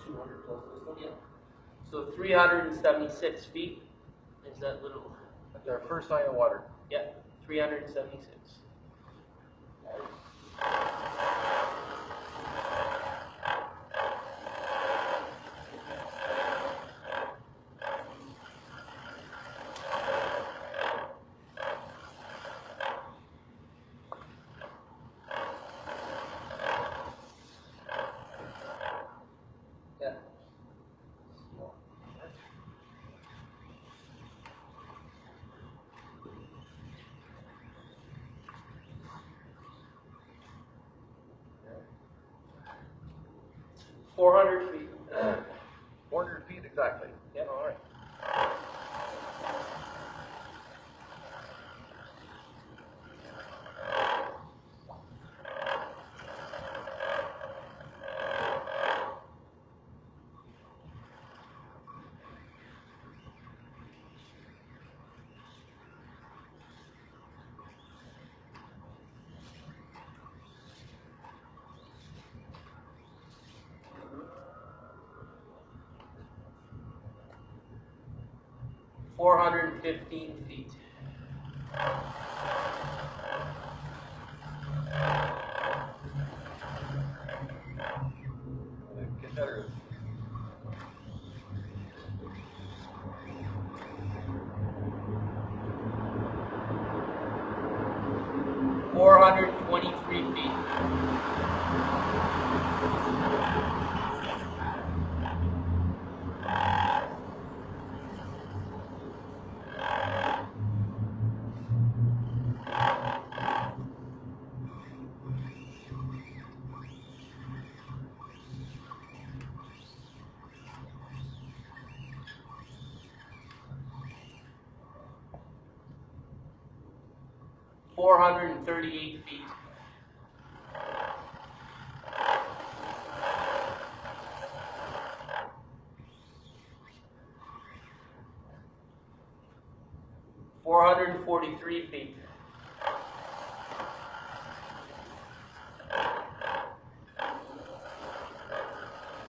200 plus this one? Yeah. So 376 feet is that little. That's our first sign of water. Yeah, 376. Yeah. 400 feet. 400 feet exactly. Yep. All right. feet. Get better. 423 feet. $438 feet. $443 feet.